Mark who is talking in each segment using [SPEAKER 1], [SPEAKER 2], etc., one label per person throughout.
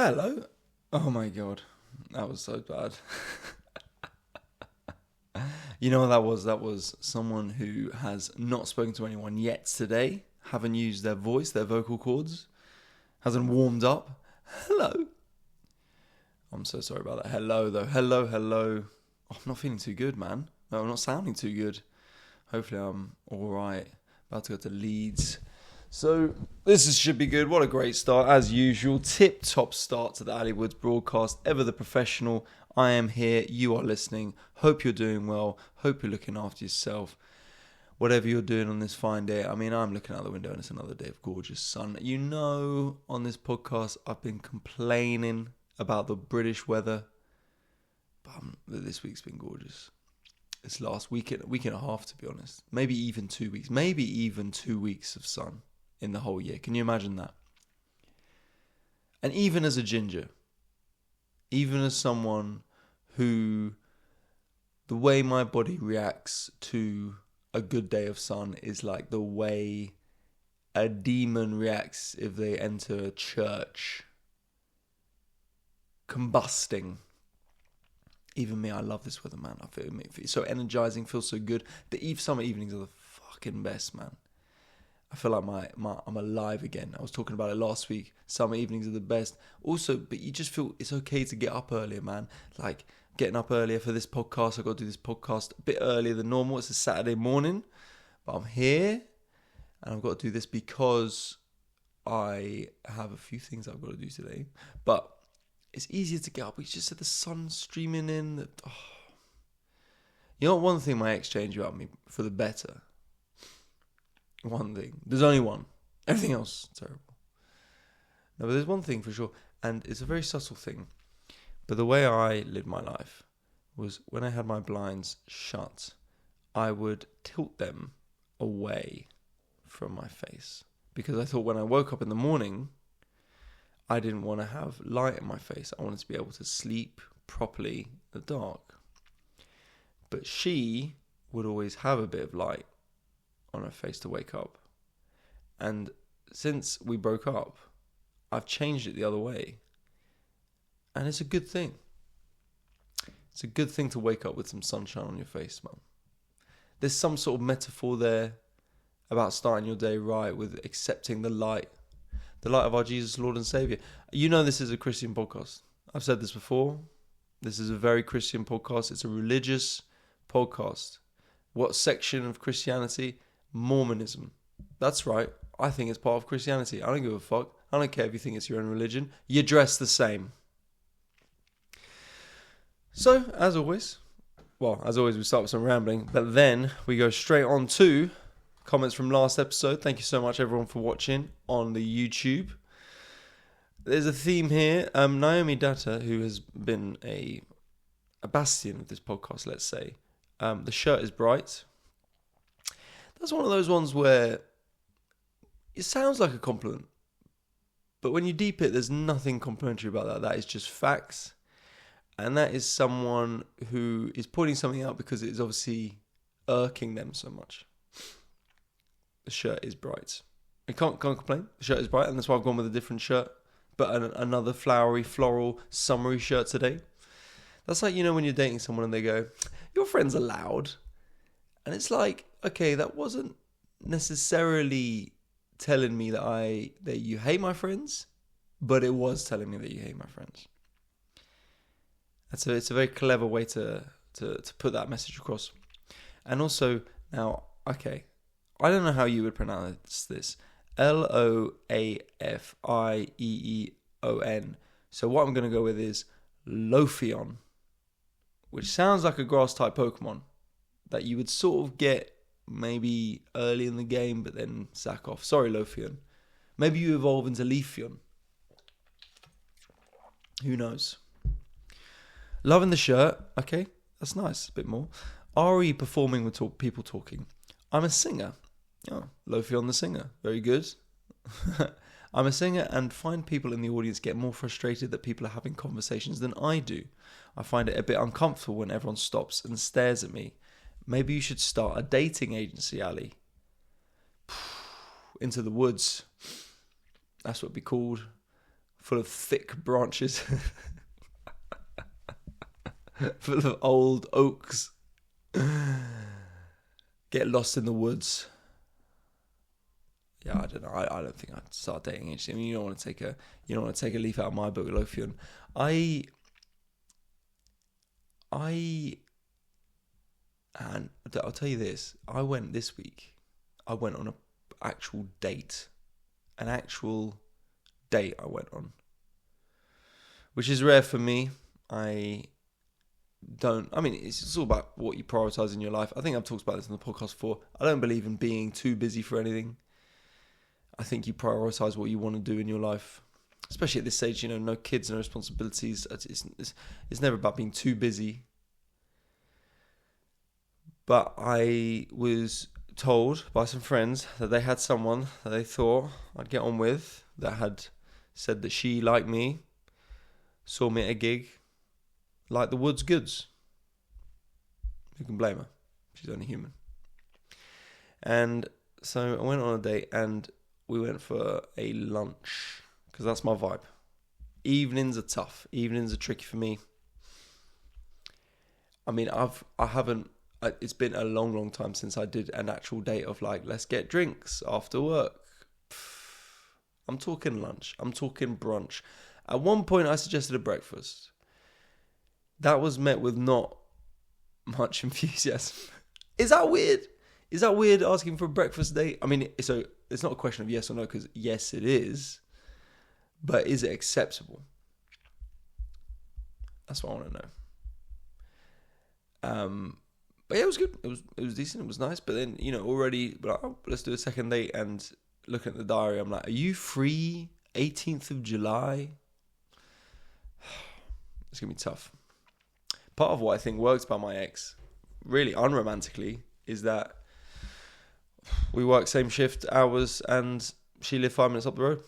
[SPEAKER 1] Hello. Oh my god, that was so bad. You know what that was? That was someone who has not spoken to anyone yet today, haven't used their voice, their vocal cords, hasn't warmed up. Hello. I'm so sorry about that. Hello, though. Hello. Oh, I'm not feeling too good, man. No, I'm not sounding too good. Hopefully I'm alright. About to go to Leeds. So, should be good. What a great start, as usual. Tip-top start to the Ali Woods broadcast. Ever the professional. I am here. You are listening. Hope you're doing well. Hope you're looking after yourself. Whatever you're doing on this fine day. I mean, I'm looking out the window and it's another day of gorgeous sun. You know, on this podcast, I've been complaining about the British weather. But this week's been gorgeous. This last week and a half, to be honest. Maybe even 2 weeks. Maybe even 2 weeks of sun in the whole year. Can you imagine that? And even as a ginger, even as someone who, the way my body reacts to a good day of sun is like the way a demon reacts if they enter a church. Combusting. Even me, I love this weather, man. I feel it's so energizing, feels so good. The summer evenings are the fucking best, man. I feel like I'm alive again. I was talking about it last week. Summer evenings are the best. Also, but you just feel it's okay to get up earlier, man. Like, getting up earlier for this podcast. I've got to do this podcast a bit earlier than normal. It's a Saturday morning. But I'm here. And I've got to do this because I have a few things I've got to do today. But it's easier to get up. It's just that the sun's streaming in. You know, one thing my ex changed about me for the better. One thing. There's only one. Everything else, terrible. No, but there's one thing for sure. And it's a very subtle thing. But the way I lived my life was when I had my blinds shut, I would tilt them away from my face. Because I thought when I woke up in the morning, I didn't want to have light in my face. I wanted to be able to sleep properly in the dark. But she would always have a bit of light on her face to wake up. And since we broke up, I've changed it the other way. And it's a good thing. It's a good thing to wake up with some sunshine on your face, man. There's some sort of metaphor there about starting your day right with accepting the light of our Jesus, Lord and Saviour. You know this is a Christian podcast. I've said this before. This is a very Christian podcast. It's a religious podcast. What section of Christianity? Mormonism. That's right. I think it's part of Christianity. I don't give a fuck. I don't care if you think it's your own religion. You dress the same. So, as always, we start with some rambling, but then we go straight on to comments from last episode. Thank you so much, everyone, for watching on the YouTube. There's a theme here. Naomi Datta, who has been a bastion of this podcast, let's say. The shirt is bright. That's one of those ones where it sounds like a compliment, but when you deep it, there's nothing complimentary about that. That is just facts. And that is someone who is pointing something out because it is obviously irking them so much. The shirt is bright. I can't complain. The shirt is bright, and that's why I've gone with a different shirt, but another flowery, floral, summery shirt today. That's like, you know, when you're dating someone and they go, your friends are loud. And it's like, okay, that wasn't necessarily telling me that you hate my friends, but it was telling me that you hate my friends. It's a very clever way to put that message across. And also, now, okay, I don't know how you would pronounce this. Loafieon. So what I'm going to go with is Lophion, which sounds like a grass-type Pokemon that you would sort of get maybe early in the game, but then sack off. Sorry, Lophion. Maybe you evolve into Leafeon. Who knows? Loving the shirt. Okay, that's nice. A bit more. RE performing with people talking. I'm a singer. Oh, Lophion the singer. Very good. I'm a singer and find people in the audience get more frustrated that people are having conversations than I do. I find it a bit uncomfortable when everyone stops and stares at me. Maybe you should start a dating agency, Ali. Into the woods. That's what it'd be called. full of thick branches, full of old oaks. Get lost in the woods. Yeah, I don't know. I don't think I'd start dating agency. I mean, you don't want to take a leaf out of my book, Lofian. And I'll tell you this. I went this week. I went on an actual date. I went on, which is rare for me. It's all about what you prioritize in your life. I think I've talked about this in the podcast before. I don't believe in being too busy for anything. I think you prioritize what you want to do in your life, especially at this stage. No kids, no responsibilities. It's never about being too busy. But I was told by some friends that they had someone that they thought I'd get on with, that had said that she liked me, saw me at a gig, liked the Woods goods. Who can blame her? She's only human. And so I went on a date and we went for a lunch, because that's my vibe. Evenings are tough. Evenings are tricky for me. I mean, it's been a long, long time since I did an actual date of like, let's get drinks after work. I'm talking lunch. I'm talking brunch. At one point, I suggested a breakfast. That was met with not much enthusiasm. Is that weird? Is that weird asking for a breakfast date? I mean, so it's not a question of yes or no, because yes, it is. But is it acceptable? That's what I want to know. But yeah, it was good. It was decent. It was nice. But then, already, let's do a second date. And looking at the diary, I'm like, are you free 18th of July? It's going to be tough. Part of what I think works about my ex, really unromantically, is that we work same shift hours and she lived 5 minutes up the road.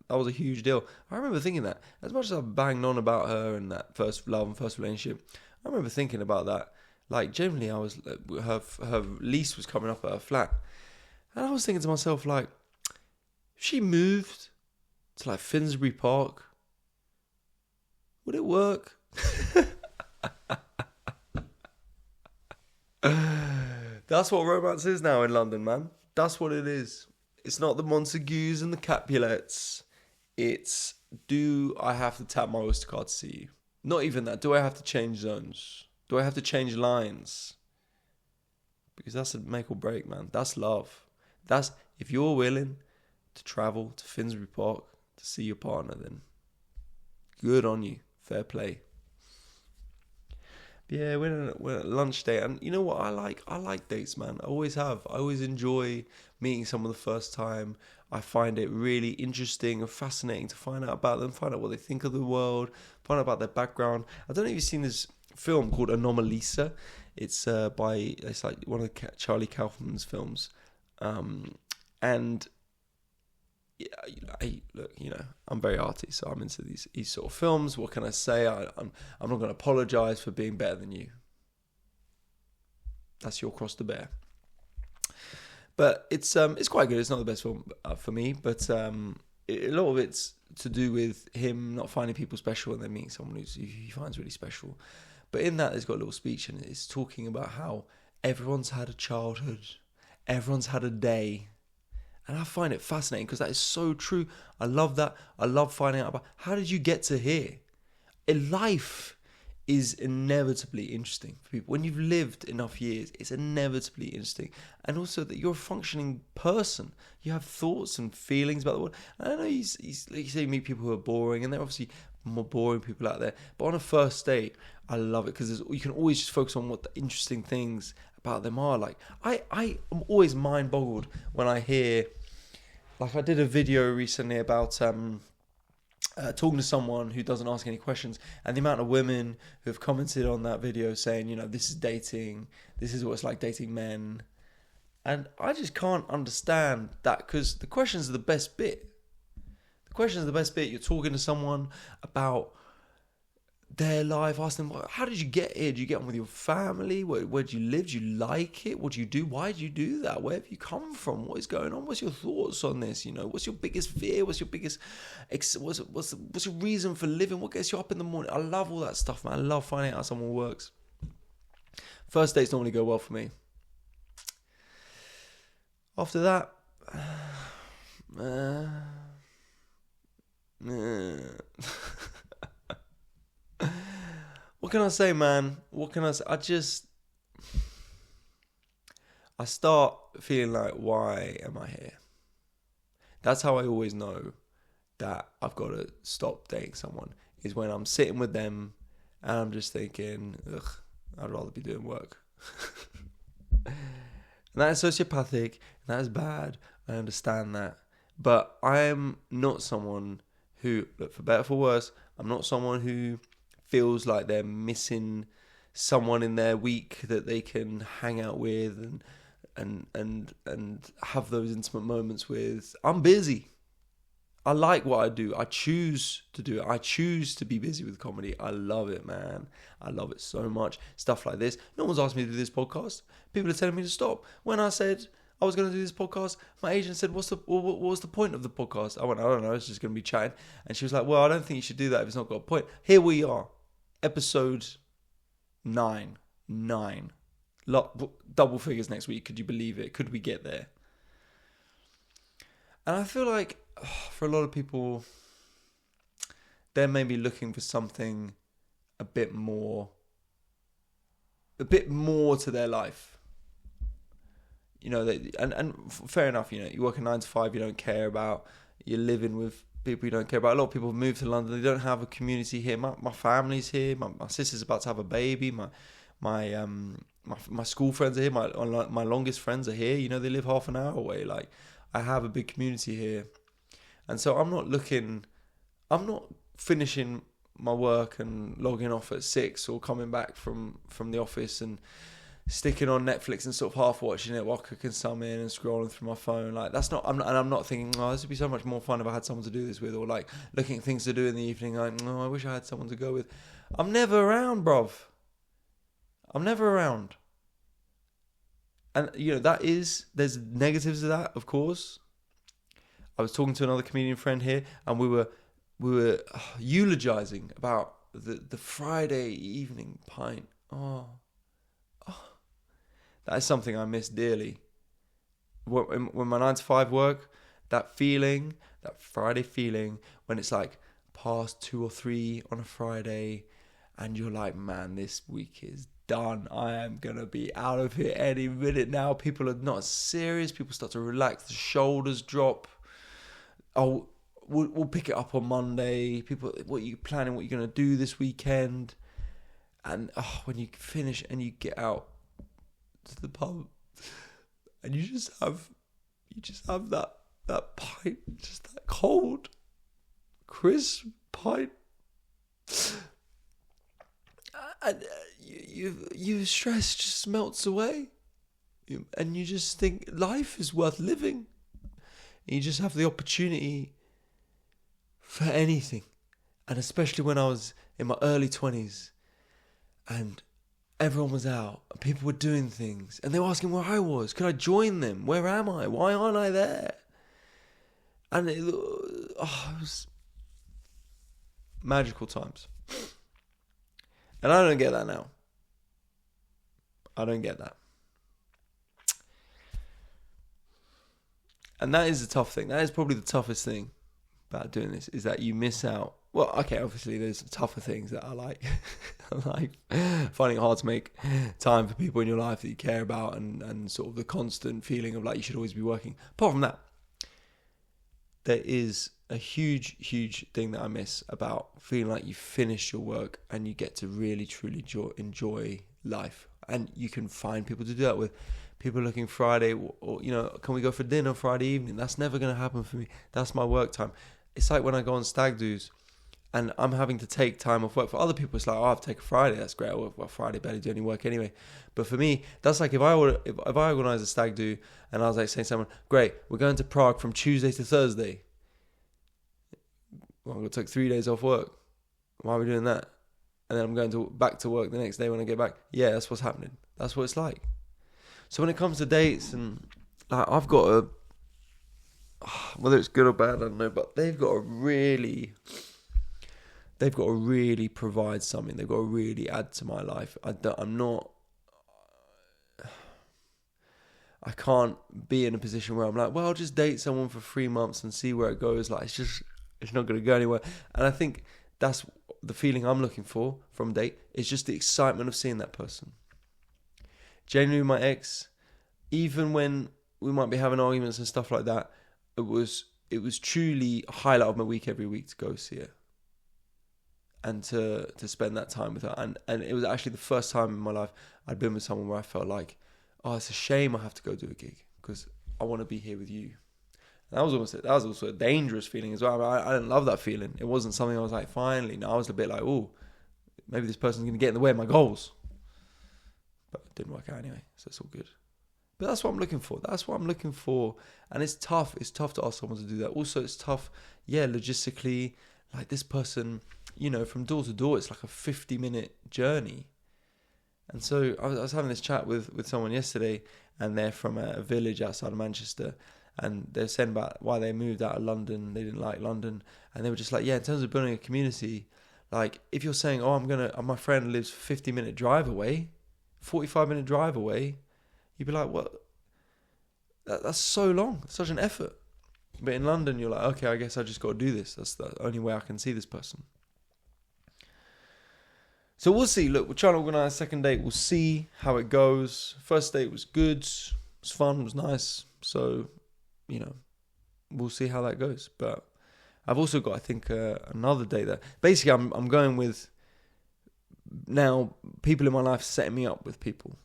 [SPEAKER 1] That was a huge deal. I remember thinking that. As much as I banged on about her and that first love and first relationship, I remember thinking about that. Like, generally, I was her lease was coming up at her flat. And I was thinking to myself, like, if she moved to, like, Finsbury Park, would it work? That's what romance is now in London, man. That's what it is. It's not the Montagues and the Capulets. It's, do I have to tap my Oyster card to see you? Not even that. Do I have to change zones? Do I have to change lines? Because that's a make or break, man. That's love. That's, if you're willing to travel to Finsbury Park to see your partner, then good on you. Fair play. But yeah, we're at a lunch date, and you know what I like? I like dates, man. I always have. I always enjoy meeting someone the first time. I find it really interesting and fascinating to find out about them, find out what they think of the world, find out about their background. I don't know if you've seen this film called Anomalisa. It's like one of Charlie Kaufman's films, and yeah, I'm very arty, so I'm into these sort of films. What can I say? I'm not going to apologize for being better than you. That's your cross to bear. But it's quite good. It's not the best film for me, but a lot of it's to do with him not finding people special and then meeting someone who he finds really special. But in that, there's got a little speech, and it's talking about how everyone's had a childhood, everyone's had a day. And I find it fascinating because that is so true. I love that. I love finding out about how did you get to here? Life is inevitably interesting for people. When you've lived enough years, it's inevitably interesting. And also that you're a functioning person. You have thoughts and feelings about the world. And I know you say you meet people who are boring, and there are obviously more boring people out there. But on a first date, I love it because you can always just focus on what the interesting things about them are. Like, I am always mind boggled when I hear, like, I did a video recently about talking to someone who doesn't ask any questions, and the amount of women who have commented on that video saying, this is dating, this is what it's like dating men. And I just can't understand that, because the questions are the best bit. The questions are the best bit. You're talking to someone about their life, ask them, how did you get here? Do you get on with your family? Where do you live? Do you like it? What do you do? Why do you do that? Where have you come from? What is going on? What's your thoughts on this? What's your biggest fear? What's your biggest, what's your reason for living? What gets you up in the morning? I love all that stuff, man. I love finding out how someone works. First dates normally go well for me. After that, what can I say, man? What can I say? I start feeling like, why am I here? That's how I always know that I've got to stop dating someone, is when I'm sitting with them and I'm just thinking, ugh, I'd rather be doing work. And that is sociopathic, and that is bad. I understand that. But I am not someone who, look, for better or for worse, I'm not someone who feels like they're missing someone in their week that they can hang out with and have those intimate moments with. I'm busy. I like what I do. I choose to do it. I choose to be busy with comedy. I love it, man. I love it so much. Stuff like this. No one's asked me to do this podcast. People are telling me to stop. When I said I was going to do this podcast, my agent said, what was the point of the podcast? I went, I don't know. It's just going to be chatting. And she was like, well, I don't think you should do that if it's not got a point. Here we are. Episode 9. Double figures next week. Could you believe it? Could we get there? And I feel like for a lot of people, they're maybe looking for something a bit more to their life. And fair enough, you work a 9 to 5 you don't care about. You're living with people you don't care about. A lot of people move to London. They don't have a community here. My family's here. My sister's about to have a baby. My school friends are here. My longest friends are here. They live half an hour away. Like, I have a big community here. And so I'm not finishing my work and logging off at 6 or coming back from the office and sticking on Netflix and sort of half watching it while cooking something and scrolling through my phone. Like, I'm not thinking, this would be so much more fun if I had someone to do this with, or like looking at things to do in the evening. Like, I wish I had someone to go with. I'm never around, bruv. I'm never around. And, there's negatives to that, of course. I was talking to another comedian friend here, and we were eulogizing about the Friday evening pint. That is something I miss dearly. When my 9 to 5 work, that Friday feeling, when it's like past 2 or 3 on a Friday, and you're like, man, this week is done. I am going to be out of here any minute now. People are not serious. People start to relax. The shoulders drop. We'll pick it up on Monday. People, what are you planning? What you're going to do this weekend? And when you finish and you get out to the pub and you just have that pint, just that cold, crisp pint. And your stress just melts away, and you just think life is worth living. And you just have the opportunity for anything. And especially when I was in my early 20s, and everyone was out, and people were doing things, and they were asking where I was. Could I join them? Where am I? Why aren't I there? And it was magical times. And I don't get that now. I don't get that. And that is the tough thing. That is probably the toughest thing about doing this, is that you miss out. Well, okay, obviously there's tougher things that I like. I like finding it hard to make time for people in your life that you care about, and sort of the constant feeling of like you should always be working. Apart from that, there is a huge thing that I miss about feeling like you finished your work and you get to really, truly enjoy life. And you can find people to do that with. People looking Friday, or can we go for dinner Friday evening? That's never going to happen for me. That's my work time. It's like when I go on stag do's and I'm having to take time off work. For other people, it's like, I've taken Friday. That's great. Well, Friday barely do any work anyway. But for me, that's like if I organise a stag do and I was like saying to someone, great, we're going to Prague from Tuesday to Thursday. Well, I'm going to take 3 days off work. Why are we doing that? and then I'm going back to work the next day when I get back. Yeah, that's what's happening. That's what it's like. So when it comes to dates, and like, I've got to, whether it's good or bad, I don't know, but they've got to really provide something. They've got to really add to my life. I can't be in a position where I'm like, well, I'll just date someone for 3 months and see where it goes. Like, it's not going to go anywhere. And I think that's the feeling I'm looking for from a date. It's just the excitement of seeing that person. Genuinely, my ex, even when we might be having arguments and stuff like that, it was truly a highlight of my week every week to go see her and to spend that time with her. And it was actually the first time in my life I'd been with someone where I felt like, oh, it's a shame I have to go do a gig because I want to be here with you. And that was also a dangerous feeling as well. I didn't love that feeling. It wasn't something I was like, finally. No, I was a bit like, oh, maybe this person's going to get in the way of my goals. But it didn't work out anyway, so it's all good. But that's what I'm looking for. And it's tough. It's tough to ask someone to do that. Also, it's tough, logistically. Like, this person, from door to door, it's like a 50-minute journey. And so I was having this chat with someone yesterday, and they're from a village outside of Manchester, and they're saying about why they moved out of London. They didn't like London, and they were just like, in terms of building a community, like, if you're saying, oh, my friend lives 50-minute drive away, 45-minute drive away, you'd be like, what? That's so long. It's such an effort. But in London, you're like, okay, I guess I just got to do this. That's the only way I can see this person. So we'll see. Look, we're trying to organise a second date. We'll see how it goes. First date was good. It was fun. It was nice. So, we'll see how that goes. But I've also got, I think, another date that... Basically, I'm going with... Now, people in my life setting me up with people.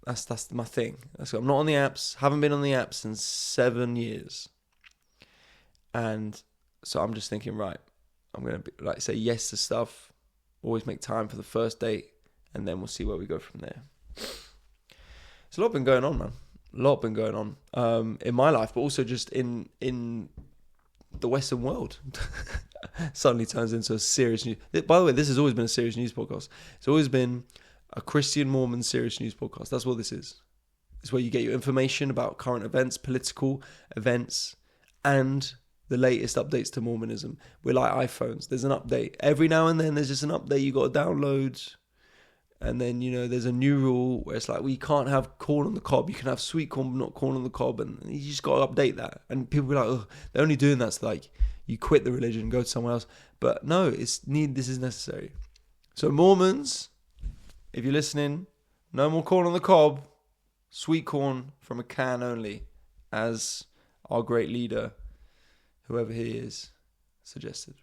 [SPEAKER 1] That's my thing. I'm not on the apps. Haven't been on the apps in 7 years. And so I'm just thinking, right, I'm going to say yes to stuff. Always make time for the first date. And then we'll see where we go from there. There's a lot been going on, man. A lot been going on in my life, but also just in the Western world. Suddenly turns into a serious news. By the way, this has always been a serious news podcast. It's always been a Christian Mormon serious news podcast. That's what this is. It's where you get your information about current events, political events, and the latest updates to Mormonism. We're like iPhones. There's an update. Every now and then there's just an update you got to download. And then, there's a new rule where it's like, well, you can't have corn on the cob. You can have sweet corn, but not corn on the cob. And you just got to update that. And people be like, oh, they're only doing that so like you quit the religion and go to somewhere else. But no, this is necessary. So Mormons, if you're listening, no more corn on the cob. Sweet corn from a can only, as our great leader, whoever he is, suggested.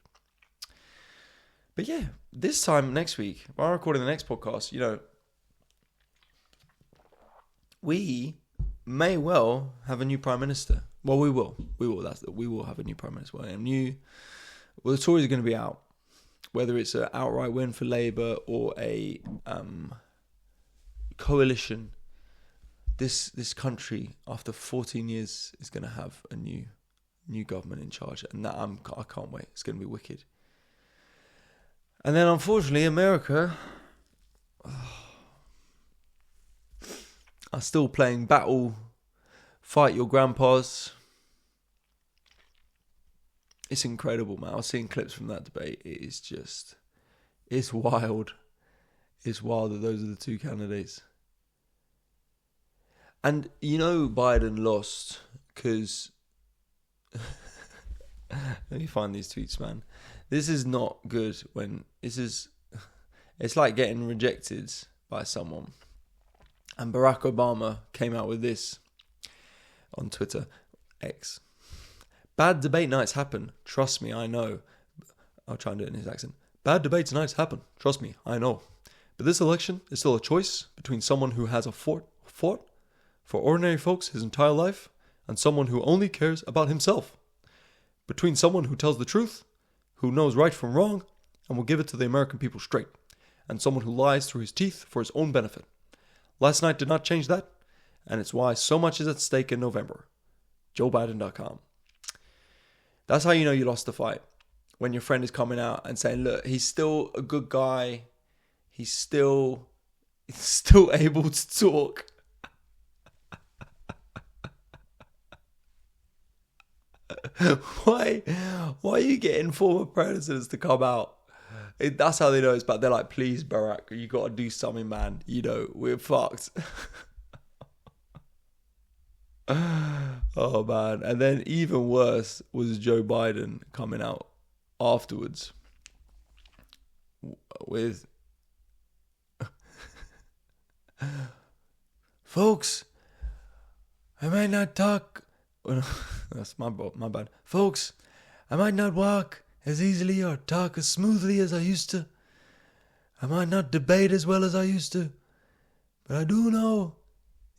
[SPEAKER 1] But yeah, this time next week, while I'm recording the next podcast, we may well have a new Prime Minister. Well, we will. We will have a new Prime Minister. Well, the Tories are going to be out. Whether it's an outright win for Labour or a coalition, this country, after 14 years, is going to have a new government in charge. And that I can't wait. It's going to be wicked. And then, unfortunately, America are still playing battle, fight your grandpas. It's incredible, man. I was seeing clips from that debate. It's wild. It's wild that those are the two candidates. And, Biden lost because... Let me find these tweets, man. This is not good it's like getting rejected by someone. And Barack Obama came out with this on Twitter, X. Bad debate nights happen. Trust me, I know. I'll try and do it in his accent. Bad debate nights happen. Trust me, I know. But this election is still a choice between someone who has fought for ordinary folks his entire life and someone who only cares about himself. Between someone who tells the truth, who knows right from wrong, and will give it to the American people straight, and someone who lies through his teeth for his own benefit. Last night did not change that, and it's why so much is at stake in November. JoeBiden.com. That's how you know you lost the fight. when your friend is coming out and saying, look, he's still a good guy. He's still able to talk. Why are you getting former presidents to come out? That's how they know it's bad. They're like, please, Barack, you got to do something, man. You know, we're fucked. Oh, man. And then even worse was Joe Biden coming out afterwards with, folks, I might not talk. That's my bad. Folks, I might not walk as easily or talk as smoothly as I used to. I might not debate as well as I used to. But I do know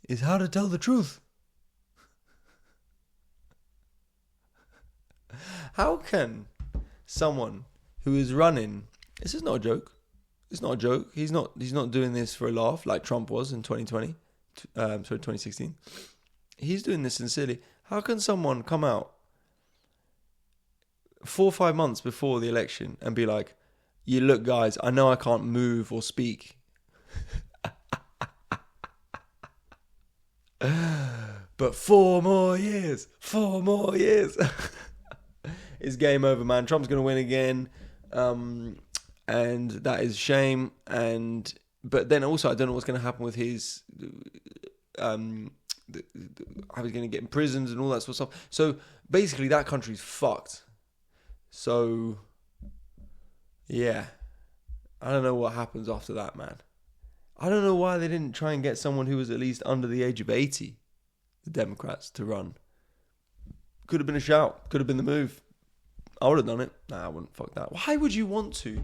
[SPEAKER 1] is how to tell the truth. How can someone who is running, this is not a joke. It's not a joke. He's not doing this for a laugh like Trump was in 2016. He's doing this sincerely. How can someone come out 4 or 5 months before the election and be like, you look, guys, I know I can't move or speak. But 4 more years. It's game over, man. Trump's going to win again. And that is a shame. But then also, I don't know what's going to happen with his... how he's going to get imprisoned and all that sort of stuff. So basically, that country's fucked. So, yeah. I don't know what happens after that, man. I don't know why they didn't try and get someone who was at least under the age of 80, the Democrats, to run. Could have been a shout. Could have been the move. I would have done it. Nah, I wouldn't. Fuck that. Why would you want to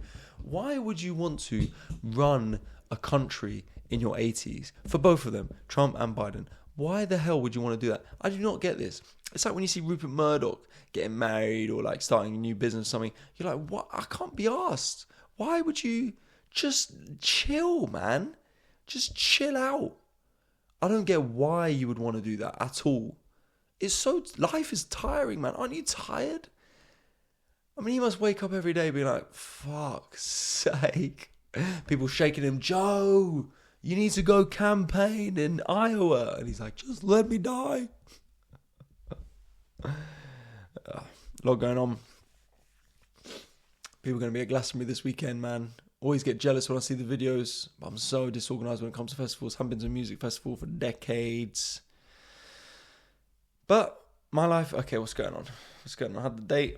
[SPEAKER 1] run a country in your 80s? For both of them, Trump and Biden. Why the hell would you want to do that? I do not get this. It's like when you see Rupert Murdoch getting married or like starting a new business or something. You're like, what? I can't be asked. Why would you just chill, man? Just chill out. I don't get why you would want to do that at all. Life is tiring, man. Aren't you tired? I mean, he must wake up every day being like, fuck's sake. People shaking him, Joe, you need to go campaign in Iowa. And he's like, just let me die. A lot going on. People are going to be at Glastonbury this weekend, man. Always get jealous when I see the videos. I'm so disorganised when it comes to festivals. Haven't been to a music festival for decades. But my life, okay, what's going on? I had the date.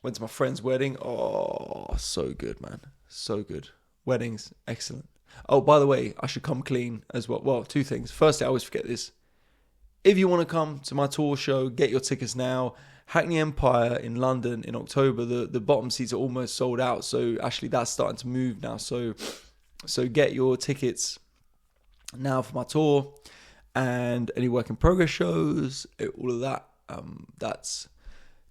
[SPEAKER 1] Went to my friend's wedding. Oh, so good, man. So good. Weddings, excellent. Oh, by the way, I should come clean as well. Well, 2 things. Firstly, I always forget this. If you want to come to my tour show, get your tickets now. Hackney Empire in London in October. The bottom seats are almost sold out. So actually, that's starting to move now. So get your tickets now for my tour. And any work in progress shows, all of that. That's...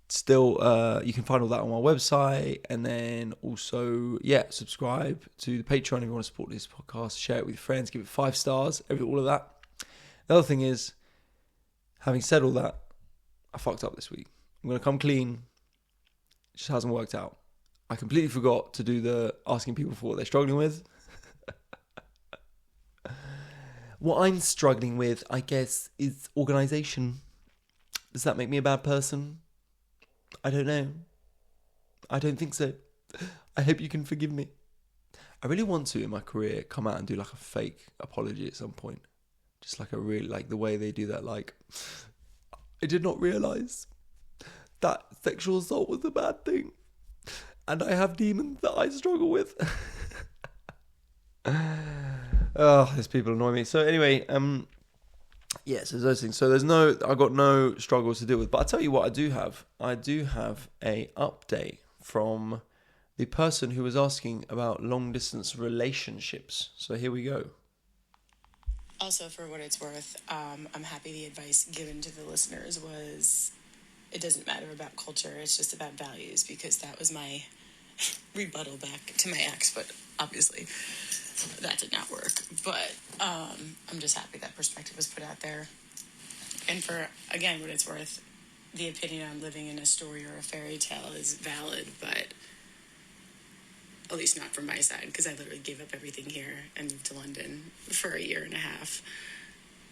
[SPEAKER 1] Still, you can find all that on my website. And then also, subscribe to the Patreon if you want to support this podcast. Share it with your friends. Give it 5 stars. All of that. The other thing is, having said all that, I fucked up this week. I'm going to come clean. It just hasn't worked out. I completely forgot to do the asking people for what they're struggling with. What I'm struggling with, I guess, is organisation. Does that make me a bad person? I don't know. I don't think so. I hope you can forgive me. I really want to, in my career, come out and do like a fake apology at some point. Just like a really, like the way they do that, like, I did not realise that sexual assault was a bad thing. And I have demons that I struggle with. Oh, these people annoy me. So anyway, yes, there's those things. So I got no struggles to deal with. But I tell you what, I do have a update from the person who was asking about long distance relationships. So here we go.
[SPEAKER 2] Also, for what it's worth, I'm happy the advice given to the listeners was, it doesn't matter about culture, it's just about values, because that was my rebuttal back to my ex, but obviously that did not work. But I'm just happy that perspective was put out there. And for, again, what it's worth, the opinion I'm living in a story or a fairy tale is valid, but at least not from my side, because I literally gave up everything here and moved to London for a year and a half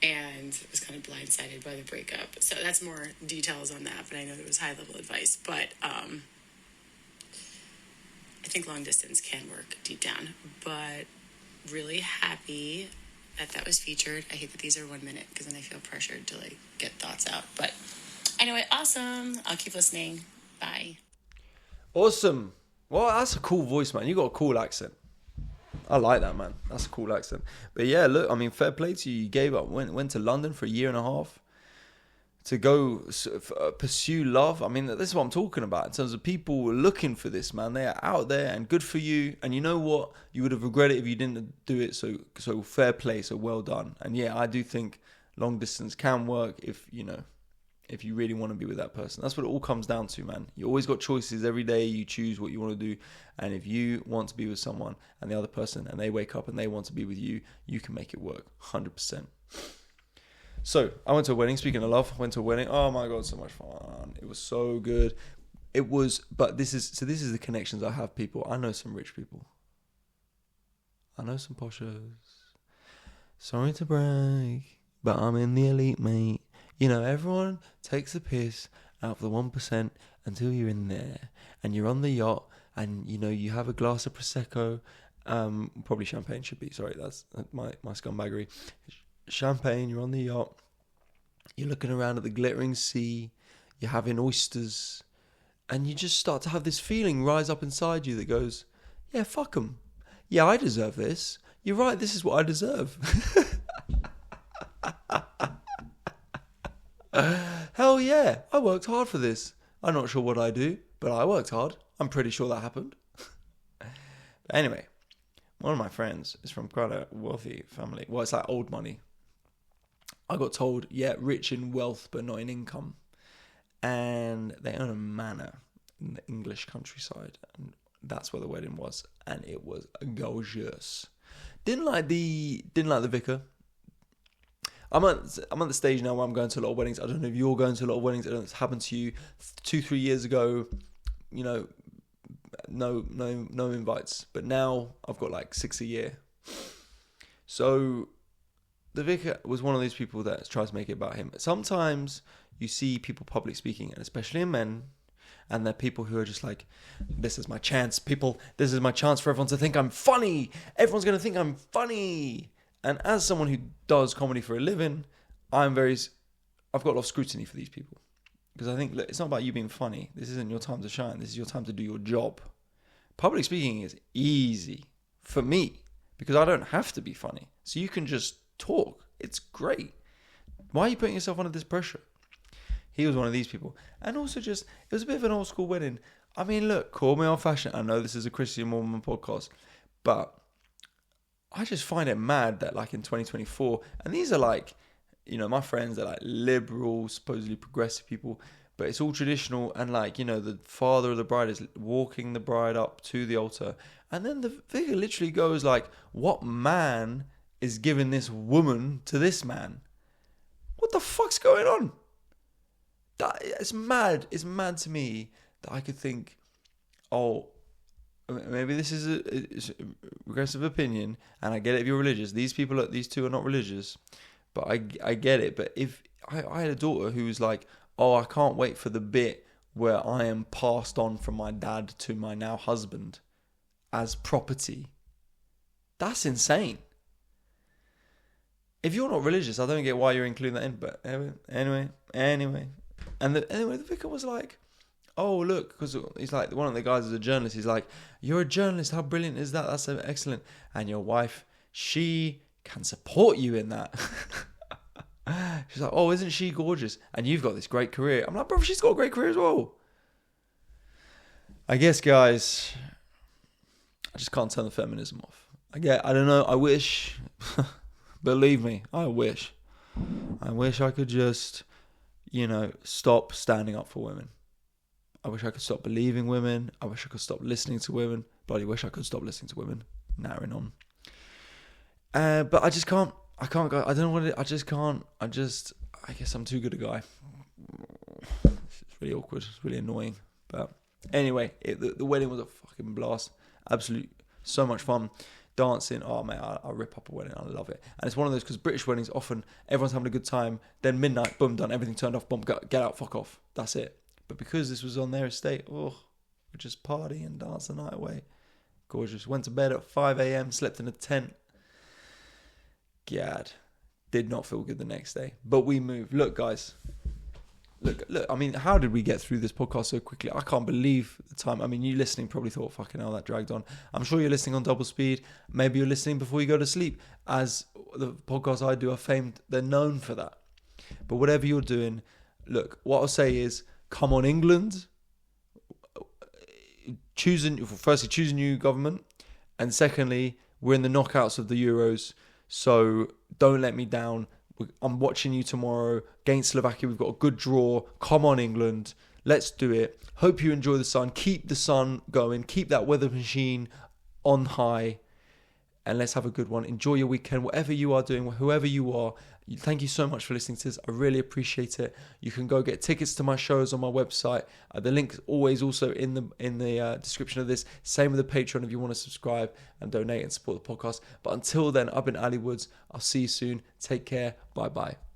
[SPEAKER 2] and was kind of blindsided by the breakup. So that's more details on that, but I know there was high level advice. But I think long distance can work deep down, but really happy that was featured. I hate that these are 1 minute because then I feel pressured to like get thoughts out. But anyway, awesome. I'll keep listening. Bye.
[SPEAKER 1] Awesome. Well, that's a cool voice, man. You got a cool accent. I like that, man. That's a cool accent. But yeah, look, I mean, fair play to you. You gave up, went to London for a year and a half to go pursue love. I mean, this is what I'm talking about in terms of people looking for this, man. They are out there, and good for you. And you know what? You would have regretted if you didn't do it. So fair play. So well done. And yeah, I do think long distance can work if you really want to be with that person. That's what it all comes down to, man. You always got choices every day. You choose what you want to do. And if you want to be with someone and the other person, and they wake up and they want to be with you, you can make it work 100%. So I went to a wedding. Speaking of love, I went to a wedding. Oh my God, so much fun. It was so good. But this is the connections I have, people. I know some rich people. I know some poshers. Sorry to brag, but I'm in the elite, mate. You know, everyone takes the piss out of the 1% until you're in there and you're on the yacht and, you know, you have a glass of Prosecco. Probably champagne should be. Sorry, that's my scumbaggery. Champagne, you're on the yacht. You're looking around at the glittering sea. You're having oysters. And you just start to have this feeling rise up inside you that goes, yeah, fuck 'em. Yeah, I deserve this. You're right, this is what I deserve. Hell yeah, I worked hard for this. I'm not sure what I do, but I worked hard. I'm pretty sure that happened. But anyway, one of my friends is from quite a wealthy family. Well, it's like old money. I got told, yeah, rich in wealth, but not in income. And they own a manor in the English countryside. And that's where the wedding was. And it was gorgeous. Didn't like the vicar. I'm at the stage now where I'm going to a lot of weddings. I don't know if you're going to a lot of weddings. I don't know if it's happened to you 2-3 years ago. You know, no invites. But now I've got like 6 a year. So the vicar was one of these people that tries to make it about him. Sometimes you see people public speaking, and especially in men, and they're people who are just like, this is my chance, people. This is my chance for everyone to think I'm funny. Everyone's going to think I'm funny. And as someone who does comedy for a living, I've got a lot of scrutiny for these people. Because I think, look, it's not about you being funny. This isn't your time to shine. This is your time to do your job. Public speaking is easy for me because I don't have to be funny. So you can just talk. It's great. Why are you putting yourself under this pressure? He was one of these people. And also it was a bit of an old school wedding. I mean, look, call me old fashioned. I know this is a Christian Mormon podcast, but I just find it mad that like in 2024, and these are like, you know, my friends are like liberal, supposedly progressive people, but it's all traditional. And like, you know, the father of the bride is walking the bride up to the altar. And then the figure literally goes like, what man is giving this woman to this man? What the fuck's going on? It's mad. It's mad to me that I could think, oh, maybe this is a progressive opinion, and I get it if you're religious. These two are not religious, but I get it. But if I had a daughter who was like, oh, I can't wait for the bit where I am passed on from my dad to my now husband as property, that's insane. If you're not religious, I don't get why you're including that in. But anyway. And the vicar was like, oh, look, because he's like, one of the guys is a journalist. He's like, you're a journalist. How brilliant is that? That's excellent. And your wife, she can support you in that. She's like, oh, isn't she gorgeous? And you've got this great career. I'm like, bro, she's got a great career as well. I guess, guys, I just can't turn the feminism off. I don't know. I wish, believe me, I wish I could just, you know, stop standing up for women. I wish I could stop believing women. I wish I could stop listening to women. Bloody wish I could stop listening to women. Narrowing on. But I just can't. I can't go. I don't know what it. I just can't. I guess I'm too good a guy. It's really awkward. It's really annoying. But anyway, the wedding was a fucking blast. Absolute, so much fun. Dancing, oh man, I rip up a wedding. I love it. And it's one of those, because British weddings, often everyone's having a good time. Then midnight, boom, done. Everything turned off, boom, get out, fuck off. That's it. But because this was on their estate, we just party and dance the night away. Gorgeous. Went to bed at 5 a.m, slept in a tent. Gad. Did not feel good the next day. But we moved. Look, guys. Look, I mean, how did we get through this podcast so quickly? I can't believe the time. I mean, you listening probably thought, fucking hell, that dragged on. I'm sure you're listening on double speed. Maybe you're listening before you go to sleep. As the podcasts I do are famed, they're known for that. But whatever you're doing, look, what I'll say is, come on, England. Firstly, choose a new government. And secondly, we're in the knockouts of the Euros. So don't let me down. I'm watching you tomorrow against Slovakia. We've got a good draw. Come on, England. Let's do it. Hope you enjoy the sun. Keep the sun going. Keep that weather machine on high. And let's have a good one. Enjoy your weekend. Whatever you are doing, whoever you are, thank you so much for listening to this. I really appreciate it. You can go get tickets to my shows on my website. The link's always also in the description of this. Same with the Patreon if you want to subscribe and donate and support the podcast. But until then, I've been Ali Woods. I'll see you soon. Take care. Bye-bye.